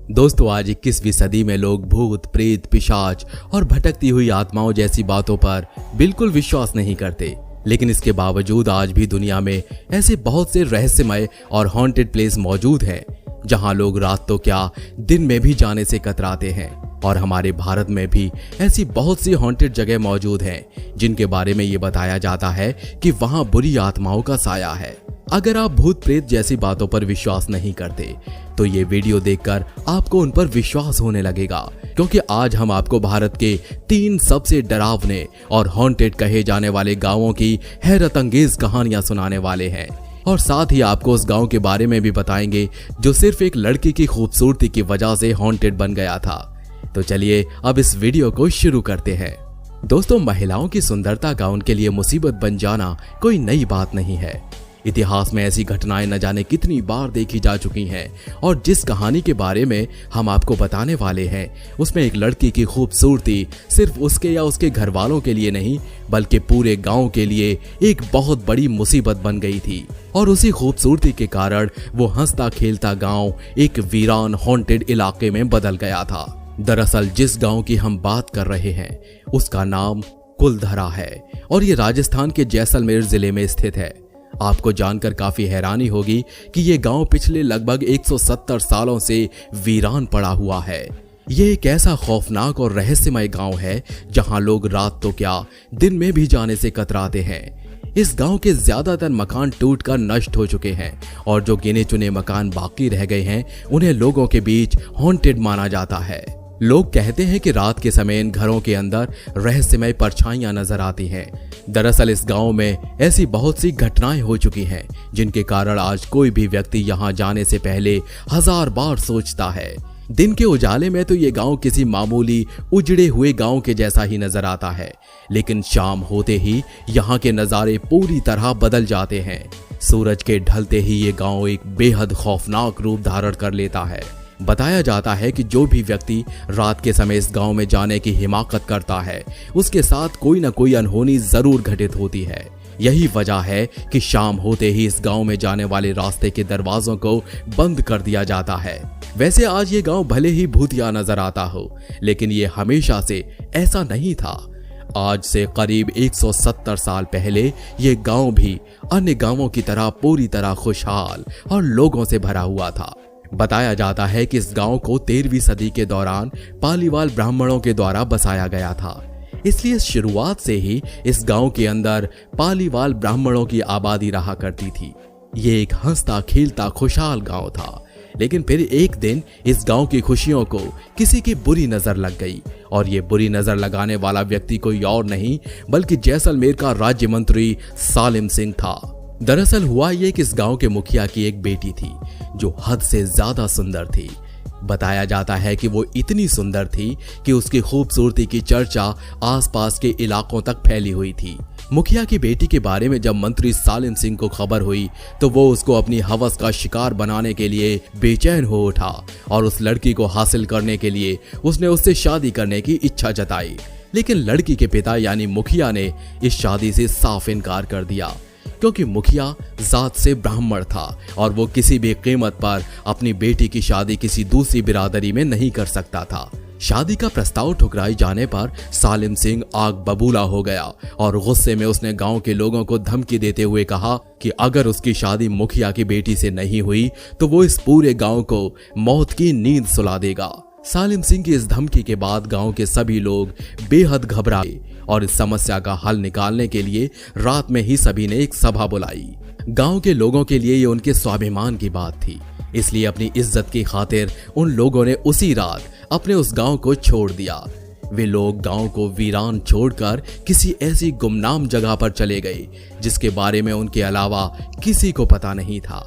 दोस्तों, आज 21वीं सदी में लोग भूत, प्रेत, पिशाच और भटकती हुई आत्माओं जैसी बातों पर बिल्कुल विश्वास नहीं करते। लेकिन इसके बावजूद आज भी दुनिया में ऐसे बहुत से रहस्यमय और हॉन्टेड प्लेस मौजूद हैं जहां लोग रात तो क्या दिन में भी जाने से कतराते हैं। और हमारे भारत में भी ऐसी बहुत सी हॉन्टेड जगह मौजूद हैं जिनके बारे में ये बताया जाता है कि वहां बुरी आत्माओं का साया है। अगर आप भूत प्रेत जैसी बातों पर विश्वास नहीं करते तो ये वीडियो देखकर आपको उन पर विश्वास होने लगेगा, क्योंकि आज हम आपको भारत के 3 सबसे डरावने और हॉन्टेड कहे जाने वाले गांवों की हैरत अंगेज कहानियां सुनाने वाले हैं। और साथ ही आपको उस गांव के बारे में भी बताएंगे जो सिर्फ एक लड़की की खूबसूरती की वजह से हॉन्टेड बन गया था। तो चलिए अब इस वीडियो को शुरू करते हैं। दोस्तों, महिलाओं की सुंदरता का उनके लिए मुसीबत बन जाना कोई नई बात नहीं है। इतिहास में ऐसी घटनाएं न जाने कितनी बार देखी जा चुकी हैं और जिस कहानी के बारे में हम आपको बताने वाले हैं उसमें एक लड़की की खूबसूरती सिर्फ उसके या उसके घर वालों के लिए नहीं बल्कि पूरे गांव के लिए एक बहुत बड़ी मुसीबत बन गई थी। और उसी खूबसूरती के कारण वो हंसता खेलता गांव एक वीरान हॉन्टेड इलाके में बदल गया था। दरअसल जिस गांव की हम बात कर रहे हैं उसका नाम कुलधरा है और ये राजस्थान के जैसलमेर जिले में स्थित है। आपको जानकर काफी हैरानी होगी कि ये गांव पिछले लगभग 170 सालों से वीरान पड़ा हुआ है। ये एक ऐसा खौफनाक और रहस्यमय गांव है जहां लोग रात तो क्या दिन में भी जाने से कतराते हैं। इस गांव के ज्यादातर मकान टूटकर नष्ट हो चुके हैं और जो गिने चुने मकान बाकी रह गए हैं उन्हें लोगों के बीच हॉन्टेड माना जाता है। लोग कहते हैं कि रात के समय इन घरों के अंदर रहस्यमय परछाइयां नजर आती हैं। दरअसल इस गांव में ऐसी बहुत सी घटनाएं हो चुकी हैं जिनके कारण आज कोई भी व्यक्ति यहां जाने से पहले 1000 बार सोचता है। दिन के उजाले में तो ये गांव किसी मामूली उजड़े हुए गांव के जैसा ही नजर आता है, लेकिन शाम होते ही यहाँ के नजारे पूरी तरह बदल जाते हैं। सूरज के ढलते ही ये गांव एक बेहद खौफनाक रूप धारण कर लेता है। बताया जाता है कि जो भी व्यक्ति रात के समय इस गांव में जाने की हिमाकत करता है उसके साथ कोई न कोई अनहोनी जरूर घटित होती है। यही वजह है कि शाम होते ही इस गांव में जाने वाले रास्ते के दरवाजों को बंद कर दिया जाता है। वैसे आज ये गांव भले ही भूतिया नजर आता हो, लेकिन ये हमेशा से ऐसा नहीं था। आज से करीब 170 साल पहले ये गांव भी अन्य गांवों की तरह पूरी तरह खुशहाल और लोगों से भरा हुआ था। बताया जाता है कि इस गांव को 13वीं सदी के दौरान पालीवाल ब्राह्मणों के द्वारा बसाया गया था, इसलिए शुरुआत से ही इस गांव के अंदर पालीवाल ब्राह्मणों की आबादी रहा करती थी। ये एक हंसता खेलता खुशहाल गांव था, लेकिन फिर एक दिन इस गांव की खुशियों को किसी की बुरी नजर लग गई और ये बुरी नजर लगाने वाला व्यक्ति कोई और नहीं बल्कि जैसलमेर का राज्य मंत्री सालिम सिंह था। दरअसल हुआ ये कि इस गांव के मुखिया की एक बेटी थी जो हद से ज्यादा सुंदर थी। बताया जाता है कि वो इतनी सुंदर थी कि उसकी खूबसूरती की चर्चा आसपास के इलाकों तक फैली हुई थी। मुखिया की बेटी के बारे में जब मंत्री सालिम सिंह को खबर हुई तो वो उसको अपनी हवस का शिकार बनाने के लिए बेचैन हो उठा और उस लड़की को हासिल करने के लिए उसने उससे शादी करने की इच्छा जताई। लेकिन लड़की के पिता यानी मुखिया ने इस शादी से साफ इनकार कर दिया, क्योंकि मुखिया जात से ब्राह्मण था और वो किसी भी कीमत पर अपनी बेटी की शादी किसी दूसरी बिरादरी में नहीं कर सकता था। शादी का प्रस्ताव ठुकराए जाने पर सालिम सिंह आग बबूला हो गया और गुस्से में उसने गांव के लोगों को धमकी देते हुए कहा कि अगर उसकी शादी मुखिया की बेटी से नहीं हुई तो वो इस पूरे गांव को मौत की नींद सुला देगा। सालिम सिंह की इस धमकी के बाद गांव के सभी लोग बेहद घबराए और इस समस्या का हल निकालने के लिए रात में ही सभी ने एक सभा बुलाई। गांव के लोगों के लिए ये उनके स्वाभिमान की बात थी, इसलिए अपनी इज्जत की खातिर उन लोगों ने उसी रात अपने उस गांव को छोड़ दिया। वे लोग गांव को वीरान छोड़कर किसी ऐसी गुमनाम जगह पर चले गए जिसके बारे में उनके अलावा किसी को पता नहीं था।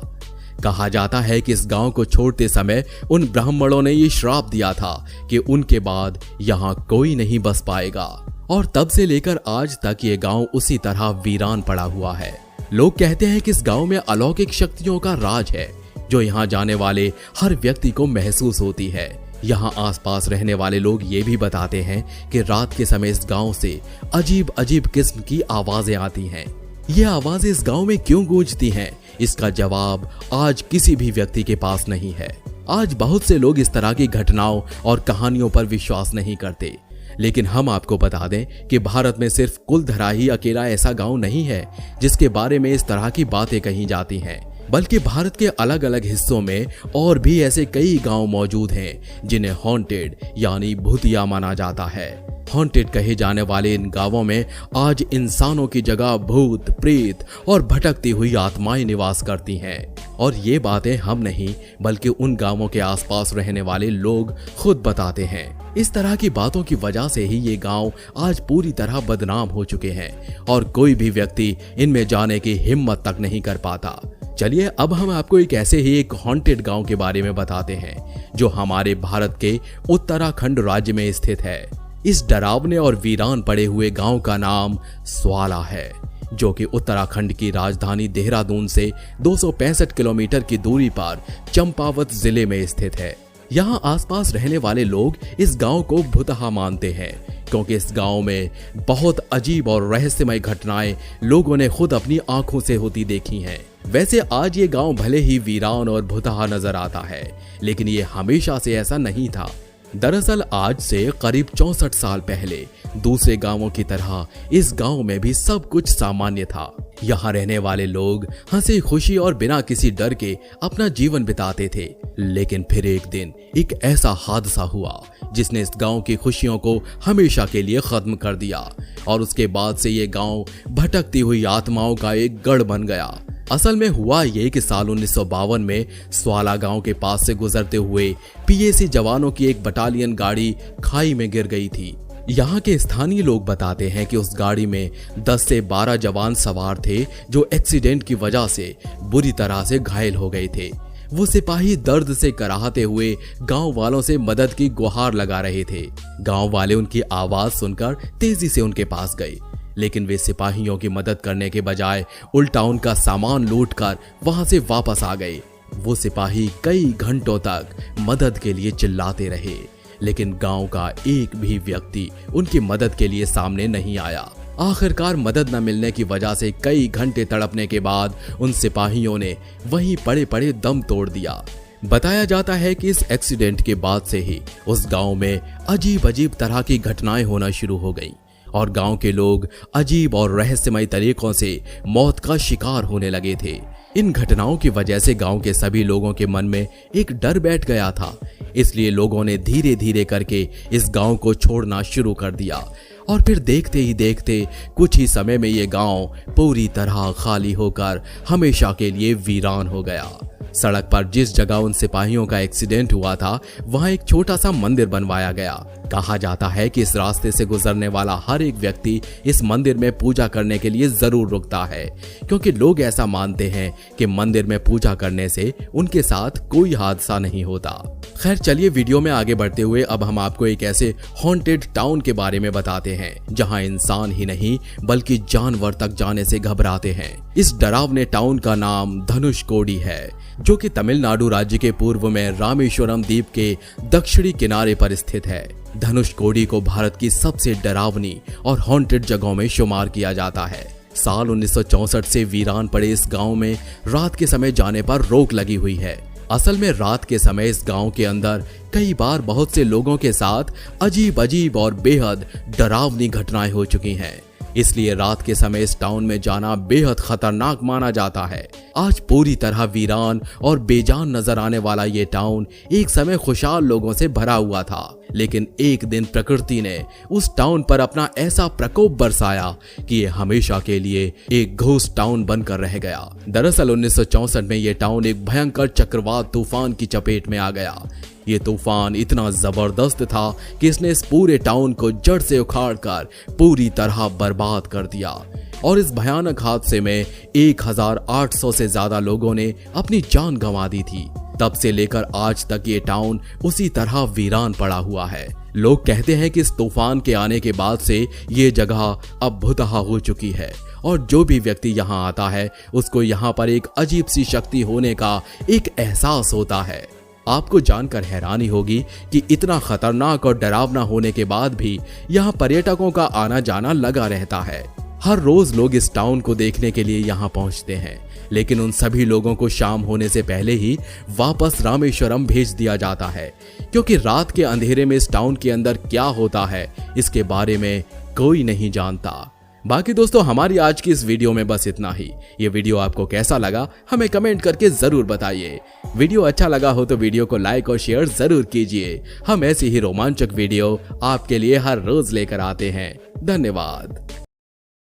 कहा जाता है कि इस गांव को छोड़ते समय उन ब्राह्मणों ने ये श्राप दिया था कि उनके बाद यहाँ कोई नहीं बस पाएगा, और तब से लेकर आज तक ये गांव उसी तरह वीरान पड़ा हुआ है। लोग कहते हैं कि इस गांव में अलौकिक शक्तियों का राज है जो यहाँ जाने वाले हर व्यक्ति को महसूस होती है। यहाँ आसपास रहने वाले लोग ये भी बताते हैं कि रात के समय इस गांव से अजीब अजीब किस्म की आवाजें आती हैं। ये आवाजें इस गांव में क्यों गूंजती हैं, इसका जवाब आज किसी भी व्यक्ति के पास नहीं है। आज बहुत से लोग इस तरह की घटनाओं और कहानियों पर विश्वास नहीं करते, लेकिन हम आपको बता दें कि भारत में सिर्फ कुलधरा ही अकेला ऐसा गांव नहीं है जिसके बारे में इस तरह की बातें कही जाती हैं, बल्कि भारत के अलग अलग हिस्सों में और भी ऐसे कई गांव मौजूद हैं जिन्हें हॉन्टेड यानी भूतिया माना जाता है। हॉन्टेड कहे जाने वाले इन गांवों में आज इंसानों की जगह भूत, प्रेत और भटकती हुई आत्माएं निवास करती हैं। और ये बातें हम नहीं बल्कि उन गांवों के आसपास रहने वाले लोग खुद बताते हैं। इस तरह की बातों की वजह से ही ये गांव आज पूरी तरह बदनाम हो चुके हैं और कोई भी व्यक्ति इनमें जाने की हिम्मत तक नहीं कर पाता। चलिए अब हम आपको एक एक हॉन्टेड गांव के बारे में बताते हैं जो हमारे भारत के उत्तराखंड राज्य में स्थित है। इस डरावने और वीरान पड़े हुए गांव का नाम स्वाला है, जो कि उत्तराखंड की राजधानी देहरादून से 265 किलोमीटर की दूरी पर चंपावत जिले में स्थित है। यहाँ आसपास रहने वाले लोग इस गांव को भुतहा मानते हैं क्योंकि इस गांव में बहुत अजीब और रहस्यमय घटनाएं लोगों ने खुद अपनी आंखों से होती देखी हैं। वैसे आज ये गांव भले ही वीरान और भुतहा नजर आता है, लेकिन ये हमेशा से ऐसा नहीं था। दरअसल आज से करीब 64 साल पहले दूसरे गांवों की तरह इस गांव में भी सब कुछ सामान्य था। यहाँ रहने वाले लोग हंसी खुशी और बिना किसी डर के अपना जीवन बिताते थे। लेकिन फिर एक दिन एक ऐसा हादसा हुआ जिसने इस गांव की खुशियों को हमेशा के लिए खत्म कर दिया और उसके बाद से ये गांव भटकती हुई आत्माओं का एक गढ़ बन गया। असल में हुआ ये कि साल 1952 में स्वाला गांव के पास से गुजरते हुए पीएसी जवानों की एक बटालियन गाड़ी खाई में गिर गई थी। यहाँ के स्थानीय लोग बताते हैं कि उस गाड़ी में 10 से 12 जवान सवार थे जो एक्सीडेंट की वजह से बुरी तरह से घायल हो गए थे। वो सिपाही दर्द से कराहते हुए गांव वालों से मदद की गुहार लगा रहे थे। गांव वाले उनकी आवाज सुनकर तेजी से उनके पास गए, लेकिन वे सिपाहियों की मदद करने के बजाय उल्टा उनका सामान लूटकर वहां से वापस आ गए। वो सिपाही कई घंटों तक मदद के लिए चिल्लाते रहे, लेकिन गांव का एक भी व्यक्ति उनकी मदद के लिए सामने नहीं आया। आखिरकार मदद न मिलने की वजह से कई घंटे तड़पने के बाद उन सिपाहियों ने वहीं पड़े पड़े दम तोड़ दिया। बताया जाता है कि इस एक्सीडेंट के बाद से ही उस गांव में अजीब अजीब तरह की घटनाएं होना शुरू हो गईं और गांव के लोग अजीब और रहस्यमय तरीकों से मौत का शिकार होने लगे थे। इन घटनाओं की वजह से गांव के सभी लोगों के मन में एक डर बैठ गया था, इसलिए लोगों ने धीरे धीरे करके इस गांव को छोड़ना शुरू कर दिया और फिर देखते ही देखते कुछ ही समय में ये गांव पूरी तरह खाली होकर हमेशा के लिए वीरान हो गया। सड़क पर जिस जगह उन सिपाहियों का एक्सीडेंट हुआ था वहां एक छोटा सा मंदिर बनवाया गया। कहा जाता है कि इस रास्ते से गुजरने वाला हर एक व्यक्ति इस मंदिर में पूजा करने के लिए जरूर रुकता है, क्योंकि लोग ऐसा मानते हैं कि मंदिर में पूजा करने से उनके साथ कोई हादसा नहीं होता। खैर चलिए वीडियो में आगे बढ़ते हुए अब हम आपको एक ऐसे हॉन्टेड टाउन के बारे में बताते हैं जहां इंसान ही नहीं बल्कि जानवर तक जाने से घबराते हैं। इस डरावने टाउन का नाम धनुषकोडी है, जो कि तमिलनाडु राज्य के पूर्व में रामेश्वरम द्वीप के दक्षिणी किनारे पर स्थित है। धनुषकोडी को भारत की सबसे डरावनी और हॉन्टेड जगहों में शुमार किया जाता है। साल 1964 से वीरान पड़े इस गांव में रात के समय जाने पर रोक लगी हुई है। असल में रात के समय इस गांव के अंदर कई बार बहुत से लोगों के साथ अजीब अजीब और बेहद डरावनी घटनाएं हो चुकी हैं, इसलिए रात के समय इस टाउन में जाना बेहद खतरनाक माना जाता है। आज पूरी तरह वीरान और बेजान नजर आने वाला ये टाउन एक समय खुशहाल लोगों से भरा हुआ था, लेकिन एक दिन प्रकृति ने उस टाउन पर अपना ऐसा प्रकोप बरसाया कि ये हमेशा के लिए एक घोस्ट टाउन बनकर रह गया। दरअसल 1964 में ये टाउन एक भयंकर चक्रवात तूफान की चपेट में आ गया। ये तूफान इतना जबरदस्त था कि इसने इस पूरे टाउन को जड़ से उखाड़कर पूरी तरह बर्बाद कर दिया और इस भयानक हादसे में 1800 से ज्यादा लोगों ने अपनी जान गंवा दी थी। तब से लेकर आज तक ये टाउन उसी तरह वीरान पड़ा हुआ है। लोग कहते हैं कि इस तूफान के आने के बाद से ये जगह अब भुतहा हो चुकी है और जो भी व्यक्ति यहाँ आता है उसको यहाँ पर एक अजीब सी शक्ति होने का एक एहसास होता है। आपको जानकर हैरानी होगी कि इतना खतरनाक और डरावना होने के बाद भी यहाँ पर्यटकों का आना जाना लगा रहता है। हर रोज लोग इस टाउन को देखने के लिए यहाँ पहुँचते हैं। लेकिन उन सभी लोगों को शाम होने से पहले ही वापस रामेश्वरम भेज दिया जाता है, क्योंकि रात के अंधेरे में इस टाउन के अंदर क्या होता है इसके बारे में कोई नहीं जानता। बाकी दोस्तों, हमारी आज की इस वीडियो में बस इतना ही। ये वीडियो आपको कैसा लगा हमें कमेंट करके जरूर बताइए। वीडियो अच्छा लगा हो तो वीडियो को लाइक और शेयर जरूर कीजिए। हम ऐसी ही रोमांचक वीडियो आपके लिए हर रोज लेकर आते हैं। धन्यवाद।